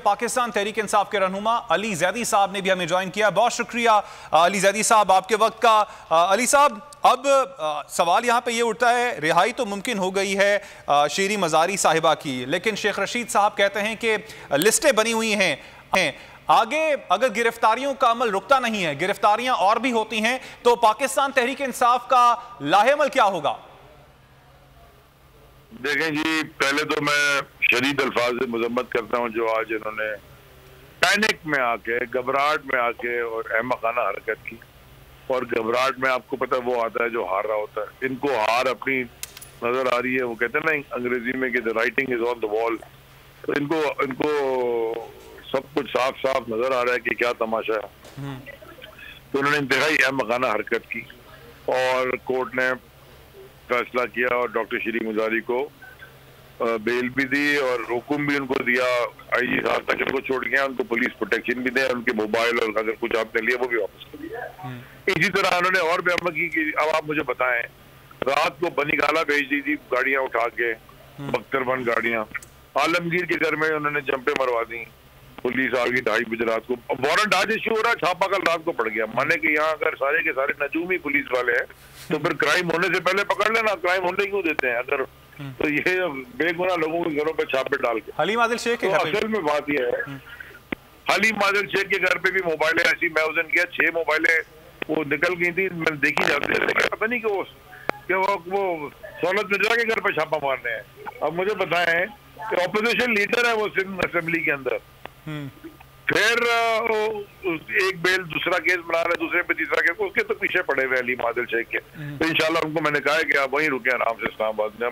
पाकिस्तान तहरीक इंसाफ के रहनुमा अली जैदी साहब ने भी हमें ज्वाइन किया। बहुत शुक्रिया अली जैदी साहब आपके वक्त का। अली साहब, अब सवाल यहाँ पे ये उठता है, रिहाई तो मुमकिन हो गई है शीरी मज़ारी साहिबा की, लेकिन शेख रशीद साहब कहते हैं कि लिस्टें बनी हुई हैं, आगे अगर गिरफ्तारियों का अमल रुकता नहीं है, गिरफ्तारियां और भी होती हैं, तो पाकिस्तान तहरीक इंसाफ का लाहेअमल क्या होगा? देखें जी, पहले तो मैं शदीद अल्फाज से मजम्मत करता हूँ जो आज इन्होंने पैनिक में आके, घबराहट में आके और अहमकाना हरकत की। और घबराहट में आपको पता है वो आता है जो हार रहा होता है। इनको हार अपनी नजर आ रही है। वो कहते हैं ना अंग्रेजी में कि the writing is on the wall. तो इनको सब कुछ साफ साफ नजर आ रहा है कि क्या तमाशा है। तो उन्होंने इंतहाई अहमकाना हरकत की और कोर्ट ने फैसला किया और डॉक्टर शीरी मज़ारी को बेल भी दी और हुक्म भी उनको दिया आईजी साहब तक उनको छोड़ गया, उनको पुलिस प्रोटेक्शन भी दे, उनके मोबाइल और अगर कुछ आपने लिया वो भी वापस कर दिया। इसी तरह उन्होंने और भी अमल की कि अब आप मुझे बताएं, रात को बनी गाला भेज दी थी गाड़ियां उठा के, बख्तरबंद गाड़ियां, आलमगीर के घर में उन्होंने जंपे मरवा दी। पुलिस आ गई 2:30 बजे रात को। वारंट आज इश्यू हो रहा है, छापा कल रात को पड़ गया। माने कि यहाँ अगर सारे के सारे नजूमी पुलिस वाले हैं तो फिर क्राइम होने से पहले पकड़ लेना, क्राइम होने क्यों देते हैं? अगर तो ये बेगुनाह लोगों के घरों पे छापे डाल के। हलीम आदिल शेख के घर असल में बात यह है, हलीम आदिल शेख के घर पे भी मोबाइलें ऐसी, मैं उस दिन किया 6 मोबाइलें वो निकल गई थी, मैं देखी जाती है, लेकिन पता नहीं कि वो सहूलत मिर्जा के घर पे छापा मारने हैं। अब मुझे बताएं कि ऑपोजिशन लीडर है वो सिंध असेंबली के अंदर, फिर एक बेल दूसरा केस बना रहे, दूसरे पे तीसरा केस, उसके तो पीछे पड़े हुए अली आदिल शेख के। तो इंशाल्लाह उनको मैंने कहा है कि आप वहीं रुके आराम से इस्लामाबाद में,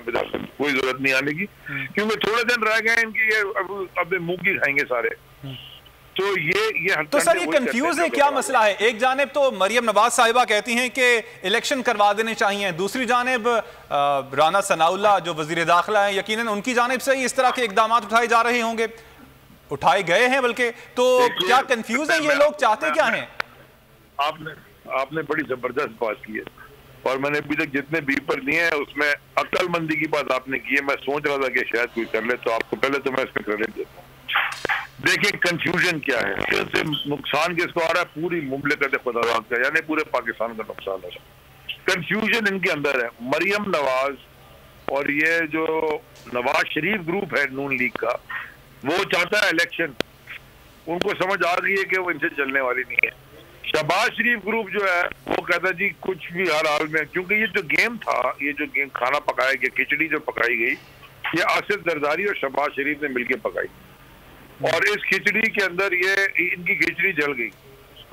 कोई जरूरत नहीं आने की, क्योंकि थोड़े दिन रह गए इनकी, ये अब मुंह की खाएंगे सारे। तो ये तो सर ये कंफ्यूज है, क्या मसला है? एक जानिब तो मरियम नवाज साहिबा कहती हैं कि इलेक्शन करवा देने चाहिए, दूसरी जानिब राना सनाउल्लाह जो वजीर दाखिला है, यकीनन उनकी जानिब से ही इस तरह के इकदाम उठाए जा रहे होंगे, उठाए गए हैं बल्कि। तो क्या कंफ्यूज है ये लोग, चाहते क्या हैं? आपने बड़ी जबरदस्त बात की है और मैंने अभी तक जितने बीपर दिए हैं उसमें अक्लमंदी की बात आपने की है। मैं सोच रहा था कि शायद कोई कर ले, तो आपको पहले तो मैं इसमें क्रेडिट देता हूँ। देखिए कंफ्यूजन क्या है, इससे नुकसान किसको आ रहा है? पूरी मुमलिकत खुदावंद का, यानी पूरे पाकिस्तान का नुकसान हो रहा है। कंफ्यूजन इनके अंदर है। मरियम नवाज और ये जो नवाज शरीफ ग्रुप है नून लीग का, वो चाहता है इलेक्शन, उनको समझ आ गई है कि वो इनसे चलने वाली नहीं है। शहबाज शरीफ ग्रुप जो है वो कहता है जी कुछ भी हर हाल में, क्योंकि ये जो गेम था, ये जो गेम खाना पकाया गया, खिचड़ी जो पकाई गई, ये आसिफ जरदारी और शहबाज शरीफ ने मिलकर पकाई और इस खिचड़ी के अंदर ये इनकी खिचड़ी जल गई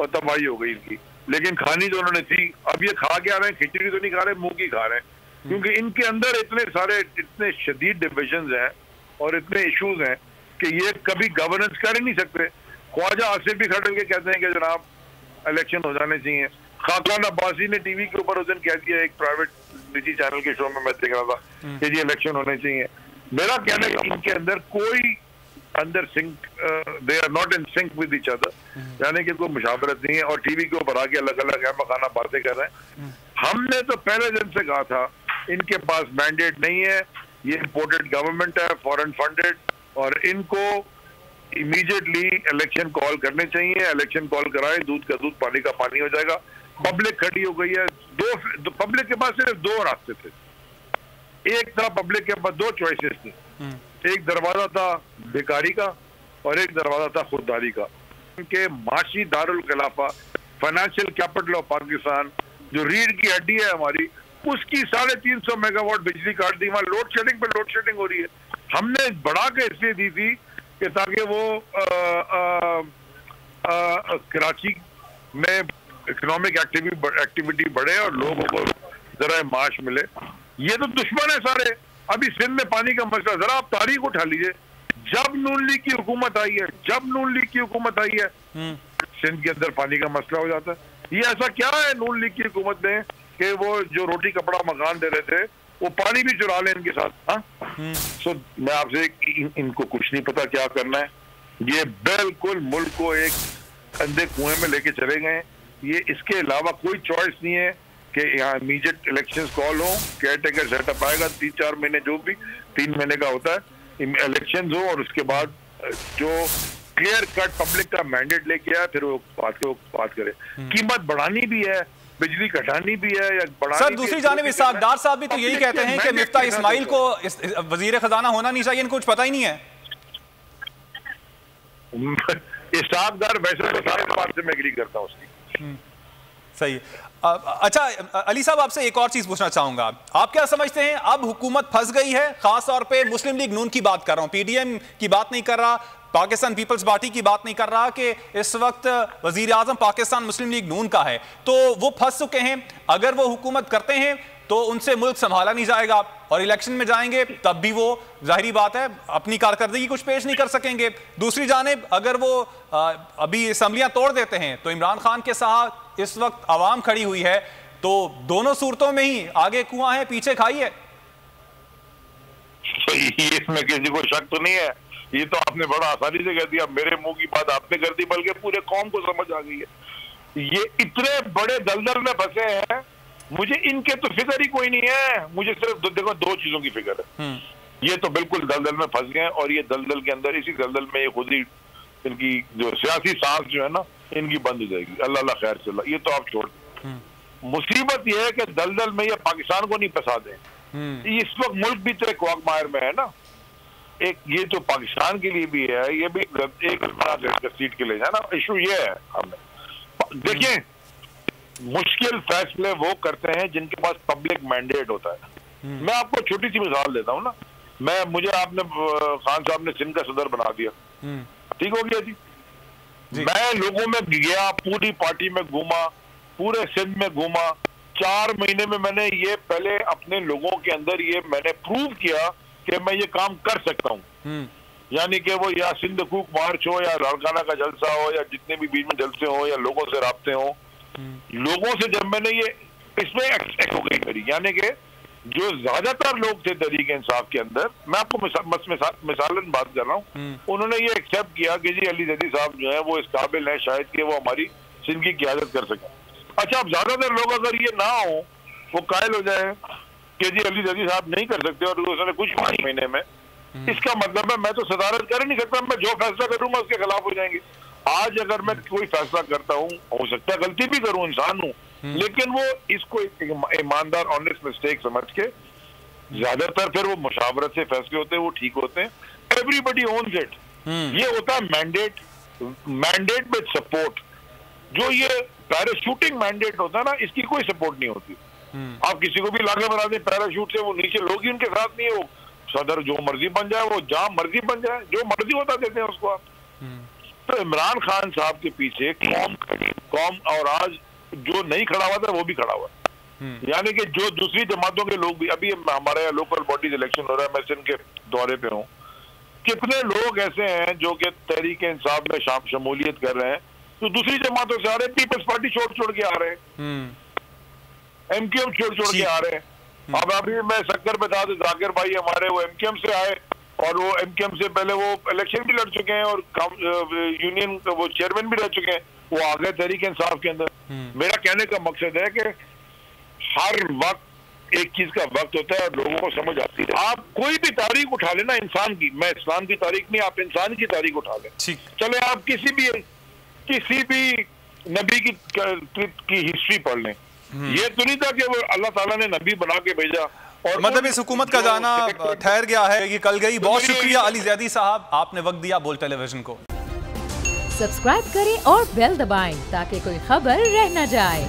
और तबाही हो गई इनकी। लेकिन खानी जो उन्होंने थी, अब ये खा के आ रहे हैं, खिचड़ी तो नहीं खा रहे, मुंह की खा रहे हैं, क्योंकि इनके अंदर इतने शदीद डिविजन हैं और इतने इशूज हैं कि ये कभी गवर्नेंस कर ही नहीं सकते। ख्वाजा आसिफ भी खड़े के कहते हैं कि जनाब इलेक्शन हो जाने चाहिए। खाकान अब्बासी ने टीवी के ऊपर उस दिन कह दिया, एक प्राइवेट निजी चैनल के शो में मैं देख रहा था कि जी इलेक्शन होने चाहिए। मेरा कहना है कि इनके अंदर कोई अंदर sync, they are not in sync with each other, यानी कि कोई मुशावरत नहीं है और टीवी के ऊपर आके अलग अलग अहमकाना बातें कर रहे हैं। हमने तो पहले दिन से कहा था इनके पास मैंडेट नहीं है, ये इम्पोर्टेड गवर्नमेंट है, फॉरेन फंडेड, और इनको इमीडिएटली इलेक्शन कॉल करने चाहिए। इलेक्शन कॉल कराएं, दूध का दूध पानी का पानी हो जाएगा। पब्लिक खड़ी हो गई है, पब्लिक के पास सिर्फ 2 रास्ते थे। एक था पब्लिक के पास 2 चॉइसेस थी, एक दरवाजा था बेकारी का और एक दरवाजा था खुददारी का। उनके माशी दारुल खिलाफा, फाइनेंशियल कैपिटल ऑफ पाकिस्तान, जो रीढ़ की हड्डी है हमारी, उसकी 350 मेगावाट बिजली काट दी। वहां लोड शेडिंग पे लोड शेडिंग हो रही है। हमने बढ़ा के इसलिए दी थी कि ताकि वो कराची में इकोनॉमिक एक्टिविटी बढ़े और लोगों को जरा माश मिले। ये तो दुश्मन है सारे। अभी सिंध में पानी का मसला, जरा आप तारीख उठा लीजिए, जब नून लीग की हुकूमत आई है, सिंध के अंदर पानी का मसला हो जाता है। ये ऐसा क्या है नून लीग की हुकूमत में कि वो जो रोटी कपड़ा मकान दे रहे थे वो पानी भी चुरा लें इनके साथ? हाँ, सो मैं आपसे इनको कुछ नहीं पता क्या करना है। ये बिल्कुल मुल्क को एक अंधे कुएं में लेके चले गए। ये इसके अलावा कोई चॉइस नहीं है कि यहाँ इमीडिएट इलेक्शंस कॉल हो, केयर टेकर सेटअप आएगा 3-4 महीने, जो भी 3 महीने का होता है, इलेक्शंस हो और उसके बाद जो क्लियर कट पब्लिक का मैंडेट लेके आए, फिर वो बात करे। कीमत बढ़ानी भी है, बिजली घटानी भी है या बढ़ानी। सर दूसरी जानिब इसाकदार साहब भी तो यही कहते हैं कि मिफ्ता इस्माइल को वजीर खजाना होना नहीं चाहिए, इनको कुछ पता ही नहीं है। इसाकदार वैसे तो सारे बात से मैं एग्री करता हूँ उसकी। सही। अच्छा अली साहब, आपसे एक और चीज पूछना चाहूंगा, आप क्या समझते हैं अब हुकूमत फंस गई है? खास तौर पे मुस्लिम लीग नून की बात कर रहा हूं, पीडीएम की बात नहीं कर रहा, पाकिस्तान पीपल्स पार्टी की बात नहीं कर रहा कि इस वक्त वजीर आजम पाकिस्तान मुस्लिम लीग नून का है, तो वो फंस चुके हैं। अगर वो हुकूमत करते हैं तो उनसे मुल्क संभाला नहीं जाएगा और इलेक्शन में जाएंगे तब भी वो जाहिर बात है अपनी कारकर्दगी कुछ पेश नहीं कर सकेंगे। दूसरी जानिब अगर वो अभी असम्बलियां तोड़ देते हैं तो इमरान खान के साथ इस वक्त आवाम खड़ी हुई है, तो दोनों सूरतों में ही आगे कुआं है पीछे खाई है। इसमें किसी को शक तो नहीं है, ये तो आपने बड़ा आसानी से कह दिया, मेरे मुंह की बात आपने कर दी, बल्कि पूरे कौम को समझ आ गई है। ये इतने बड़े दलदल में फंसे हैं, मुझे इनके तो फिक्र ही कोई नहीं है, मुझे सिर्फ देखो दो चीजों की फिक्र है। ये तो बिल्कुल दलदल में फंस गए और ये दलदल के अंदर, इसी दलदल में ये खुद ही इनकी जो सियासी सांस जो है ना इनकी बंद हो जाएगी। अल्लाह अल्लाह खैर चला, ये तो आप छोड़। मुसीबत ये है कि दलदल में ये पाकिस्तान को नहीं फंसा दें। इस वक्त मुल्क भी तो एक वाकमार में है ना, एक ये तो पाकिस्तान के लिए भी है, ये भी एक सीट के लिए है ना। इशू ये है, हमें देखिए मुश्किल फैसले वो करते हैं जिनके पास पब्लिक मैंडेट होता है। मैं आपको छोटी सी मिसाल देता हूँ ना, मुझे आपने खान साहब ने सिंध का सदर बना दिया, ठीक हो गया जी। मैं लोगों में गया, पूरी पार्टी में घूमा, पूरे सिंध में घूमा, 4 महीने में मैंने ये पहले अपने लोगों के अंदर ये मैंने प्रूव किया कि मैं ये काम कर सकता हूँ। यानी कि वो या सिंध कूक मार्च हो या लाड़काना का जलसा हो या जितने भी बीच में जलसे हो या लोगों से राब्ते हो, लोगों से जब मैंने ये इसमें एक्सेप्ट हो गई मेरी, यानी कि जो ज्यादातर लोग थे तहरीक इंसाफ के अंदर, मैं आपको मिसालन बात कर रहा हूँ, उन्होंने ये एक्सेप्ट किया कि जी अली जैदी साहब जो है वो इस काबिल है शायद कि वो हमारी सिंध की क़ियादत कर सके। अच्छा, अब ज्यादातर लोग अगर ये ना हो, वो कायल हो जाए कि जी अली जैदी साहब नहीं कर सकते और उसने कुछ 5 महीने में, इसका मतलब है मैं तो सदारत कर ही नहीं सकता, मैं जो फैसला करूंगा उसके खिलाफ हो जाएंगे। आज अगर मैं कोई फैसला करता हूँ, हो सकता है गलती भी करूं, इंसान हूं, लेकिन वो इसको ईमानदार ऑनेस्ट मिस्टेक समझ के, ज्यादातर फिर वो मुशावरत से फैसले होते हैं, वो ठीक होते हैं, एवरीबडी ओन्स इट। ये होता है मैंडेट विद सपोर्ट। जो ये पैराशूटिंग मैंडेट होता है ना, इसकी कोई सपोर्ट नहीं होती। आप किसी को भी लाके बना दें पैराशूट से, वो नीचे लोग ही उनके साथ नहीं है, वो सदर जो मर्जी बन जाए, वो जहां मर्जी बन जाए, जो मर्जी होता देते हैं उसको आप। तो इमरान खान साहब के पीछे कौम और आज जो नहीं खड़ा हुआ था वो भी खड़ा हुआ, यानी कि जो दूसरी जमातों के लोग भी, अभी हमारे यहाँ लोकल बॉडीज इलेक्शन हो रहा है, मैं सिंध के दौरे पे हूँ, कितने लोग ऐसे हैं जो कि तहरीक इंसाफ में शमूलियत कर रहे हैं, तो दूसरी जमातों से आ रहे हैं, पीपल्स पार्टी छोड़ के आ रहे हैं, एमक्यूएम छोड़ के आ रहे हैं। अब अभी मैं शक्कर पे था तो जाकिर भाई हमारे वो एमक्यूएम से आए और वो एमक्यूएम से पहले वो इलेक्शन भी लड़ चुके हैं और यूनियन वो चेयरमैन भी रह चुके हैं, वो आ गए तहरीक इंसाफ के अंदर। मेरा कहने का मकसद है कि हर वक्त एक चीज का वक्त होता है और लोगों को समझ आती है। आप कोई भी तारीख उठा लेना इंसान की, मैं इस्लाम की तारीख नहीं, आप इंसान की तारीख उठा लें, चले आप किसी भी नबी की हिस्ट्री पढ़ लें, ये तो नहीं था कि वो अल्लाह ताला ने नबी बना के भेजा और मतलब इस हुकूमत का जाना ठहर गया है, ये कल गई। बहुत शुक्रिया अली जैदी साहब, आपने वक्त दिया बोल टेलीविजन को। सब्सक्राइब करें और बेल दबाएं ताकि कोई खबर रह न जाए।